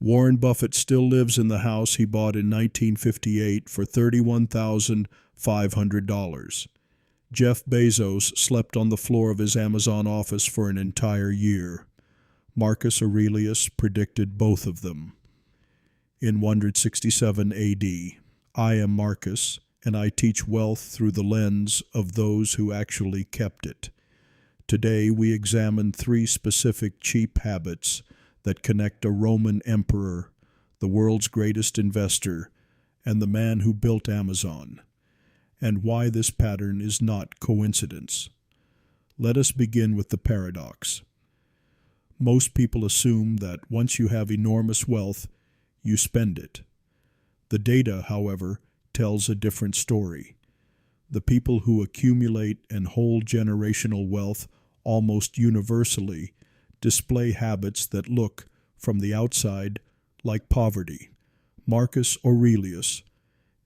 Warren Buffett still lives in the house he bought in 1958 for $31,500. Jeff Bezos slept on the floor of his Amazon office for an entire year. Marcus Aurelius predicted both of them. In 167 A.D., I am Marcus, and I teach wealth through the lens of those who actually kept it. Today we examine 3 specific cheap habits that connect a Roman emperor, the world's greatest investor, and the man who built Amazon, and why this pattern is not coincidence. Let us begin with the paradox. Most people assume that once you have enormous wealth, you spend it. The data, however, tells a different story. The people who accumulate and hold generational wealth almost universally display habits that look, from the outside, like poverty. Marcus Aurelius,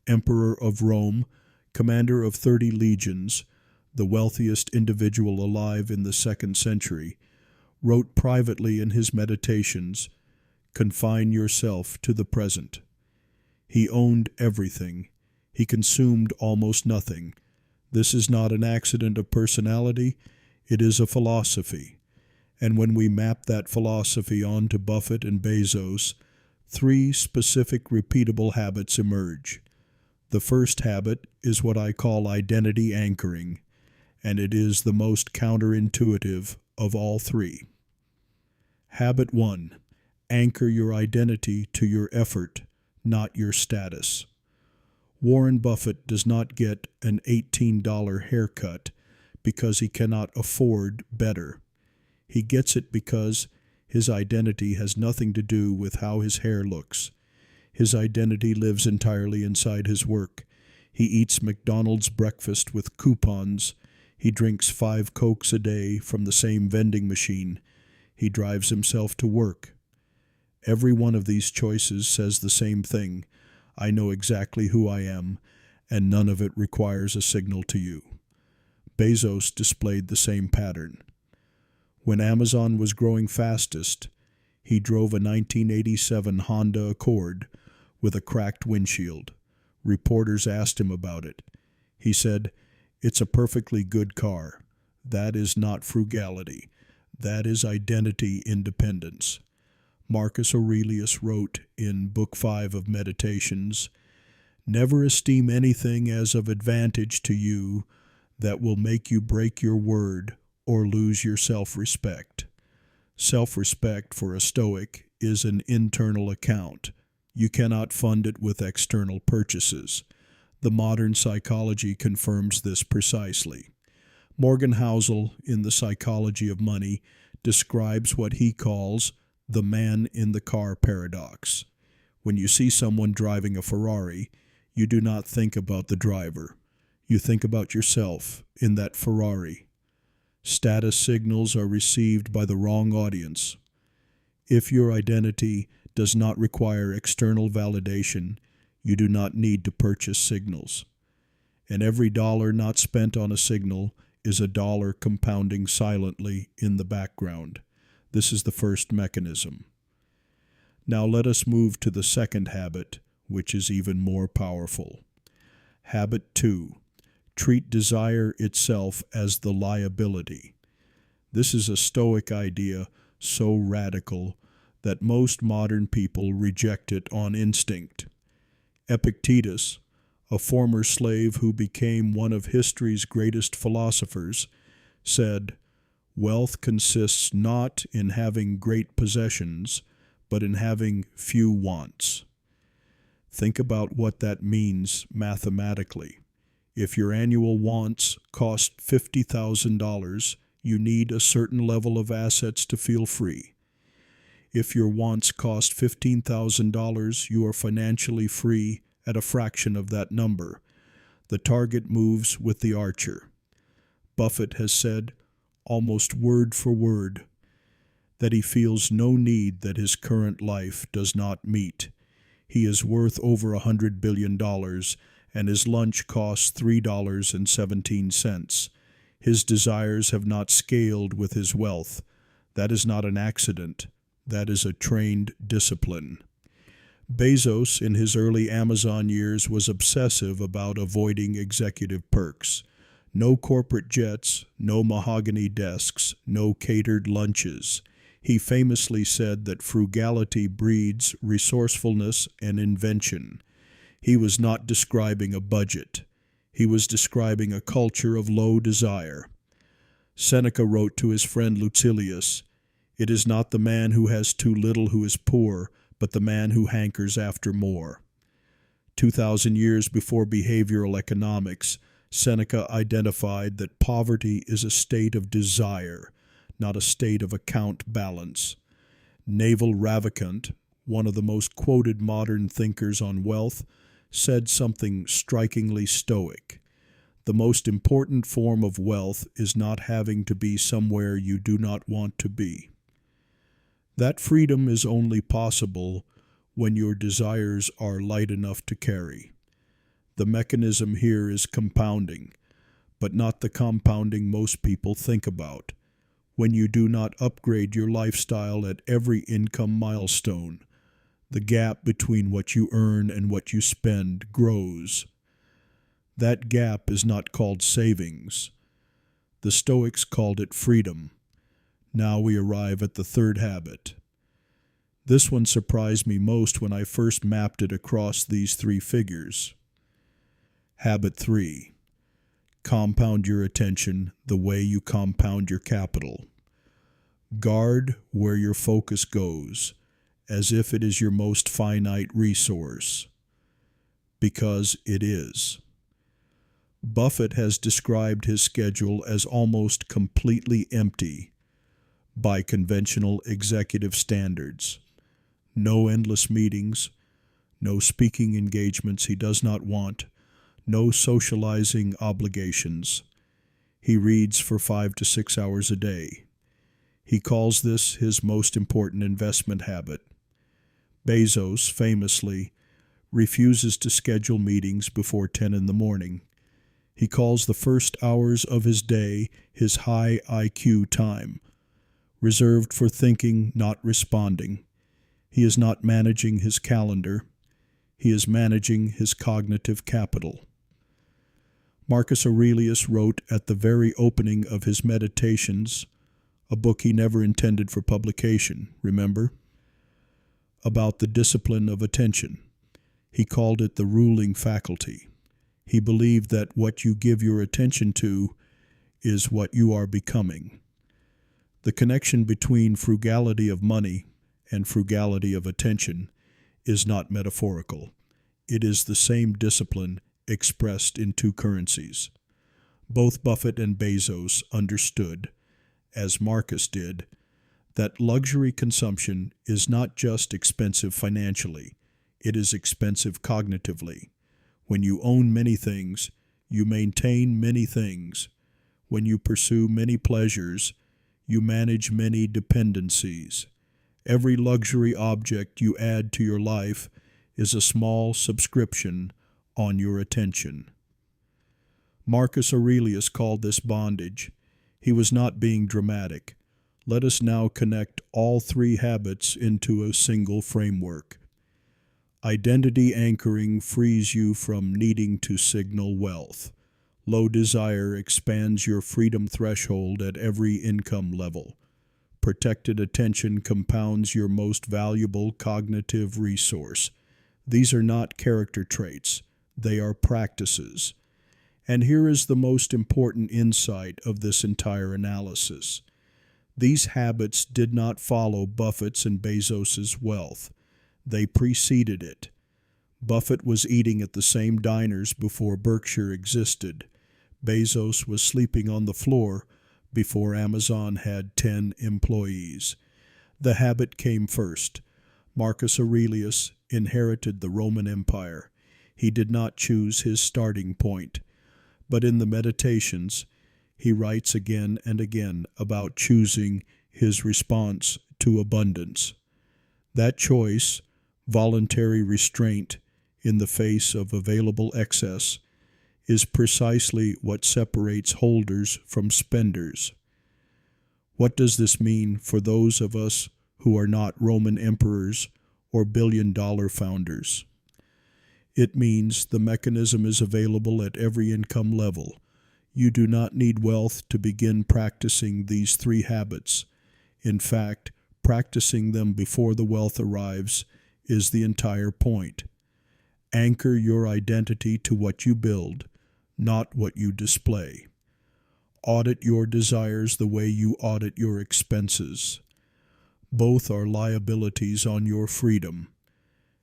Emperor of Rome, commander of 30 legions, the wealthiest individual alive in the 2nd century, wrote privately in his meditations, "Confine yourself to the present." He owned everything. He consumed almost nothing. This is not an accident of personality, it is a philosophy. And when we map that philosophy onto Buffett and Bezos, 3 specific repeatable habits emerge. The first habit is what I call identity anchoring, and it is the most counterintuitive of all 3. Habit 1. Anchor your identity to your effort, not your status. Warren Buffett does not get an $18 haircut because he cannot afford better. He gets it because his identity has nothing to do with how his hair looks. His identity lives entirely inside his work. He eats McDonald's breakfast with coupons. He drinks 5 Cokes a day from the same vending machine. He drives himself to work. Every one of these choices says the same thing. I know exactly who I am, and none of it requires a signal to you. Bezos displayed the same pattern. When Amazon was growing fastest, he drove a 1987 Honda Accord with a cracked windshield. Reporters asked him about it. He said, "It's a perfectly good car. That is not frugality. That is identity independence." Marcus Aurelius wrote in Book 5 of Meditations, "Never esteem anything as of advantage to you that will make you break your word or lose your self-respect." Self-respect for a Stoic is an internal account. You cannot fund it with external purchases. The modern psychology confirms this precisely. Morgan Housel, in The Psychology of Money, describes what he calls the man-in-the-car paradox. When you see someone driving a Ferrari, you do not think about the driver. You think about yourself in that Ferrari. Status signals are received by the wrong audience. If your identity does not require external validation, you do not need to purchase signals. And every dollar not spent on a signal is a dollar compounding silently in the background. This is the first mechanism. Now let us move to the second habit, which is even more powerful. Habit 2. Treat desire itself as the liability. This is a Stoic idea so radical that most modern people reject it on instinct. Epictetus, a former slave who became one of history's greatest philosophers, said, "Wealth consists not in having great possessions, but in having few wants." Think about what that means mathematically. If your annual wants cost $50,000, you need a certain level of assets to feel free. If your wants cost $15,000, you are financially free at a fraction of that number. The target moves with the archer. Buffett has said, almost word for word, that he feels no need that his current life does not meet. He is worth over $100 billion, and his lunch costs $3.17. His desires have not scaled with his wealth. That is not an accident. That is a trained discipline. Bezos, in his early Amazon years, was obsessive about avoiding executive perks. No corporate jets, no mahogany desks, no catered lunches. He famously said that frugality breeds resourcefulness and invention. He was not describing a budget. He was describing a culture of low desire. Seneca wrote to his friend Lucilius, "It is not the man who has too little who is poor, but the man who hankers after more." 2,000 years before behavioral economics, Seneca identified that poverty is a state of desire, not a state of account balance. Naval Ravikant, one of the most quoted modern thinkers on wealth, said something strikingly Stoic. The most important form of wealth is not having to be somewhere you do not want to be. That freedom is only possible when your desires are light enough to carry. The mechanism here is compounding, but not the compounding most people think about. When you do not upgrade your lifestyle at every income milestone, the gap between what you earn and what you spend grows. That gap is not called savings. The Stoics called it freedom. Now we arrive at the third habit. This one surprised me most when I first mapped it across these three figures. Habit 3. Compound your attention the way you compound your capital. Guard where your focus goes, as if it is your most finite resource, because it is. Buffett has described his schedule as almost completely empty by conventional executive standards. No endless meetings, no speaking engagements he does not want, no socializing obligations. He reads for 5 to 6 hours a day. He calls this his most important investment habit. Bezos, famously, refuses to schedule meetings before 10 in the morning. He calls the first hours of his day his high IQ time, reserved for thinking, not responding. He is not managing his calendar. He is managing his cognitive capital. Marcus Aurelius wrote at the very opening of his Meditations, a book he never intended for publication, remember? About the discipline of attention. He called it the ruling faculty. He believed that what you give your attention to is what you are becoming. The connection between frugality of money and frugality of attention is not metaphorical. It is the same discipline expressed in two currencies. Both Buffett and Bezos understood, as Marcus did, that luxury consumption is not just expensive financially, it is expensive cognitively. When you own many things, you maintain many things. When you pursue many pleasures, you manage many dependencies. Every luxury object you add to your life is a small subscription on your attention. Marcus Aurelius called this bondage. He was not being dramatic. Let us now connect all three habits into a single framework. Identity anchoring frees you from needing to signal wealth. Low desire expands your freedom threshold at every income level. Protected attention compounds your most valuable cognitive resource. These are not character traits. They are practices. And here is the most important insight of this entire analysis. These habits did not follow Buffett's and Bezos's wealth. They preceded it. Buffett was eating at the same diners before Berkshire existed. Bezos was sleeping on the floor before Amazon had 10 employees. The habit came first. Marcus Aurelius inherited the Roman Empire. He did not choose his starting point. But in the Meditations, he writes again and again about choosing his response to abundance. That choice, voluntary restraint in the face of available excess, is precisely what separates holders from spenders. What does this mean for those of us who are not Roman emperors or billion-dollar founders. It means the mechanism is available at every income level. You do not need wealth to begin practicing these 3 habits. In fact, practicing them before the wealth arrives is the entire point. Anchor your identity to what you build, not what you display. Audit your desires the way you audit your expenses. Both are liabilities on your freedom.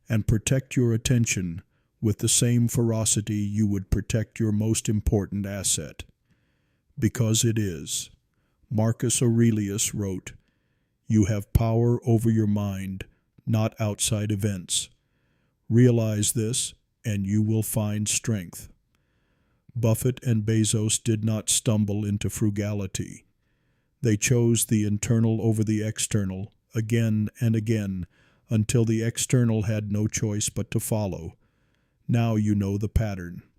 And protect your attention with the same ferocity you would protect your most important asset. Because it is. Marcus Aurelius wrote, "You have power over your mind, not outside events. Realize this, and you will find strength." Buffett and Bezos did not stumble into frugality. They chose the internal over the external again and again until the external had no choice but to follow. Now you know the pattern.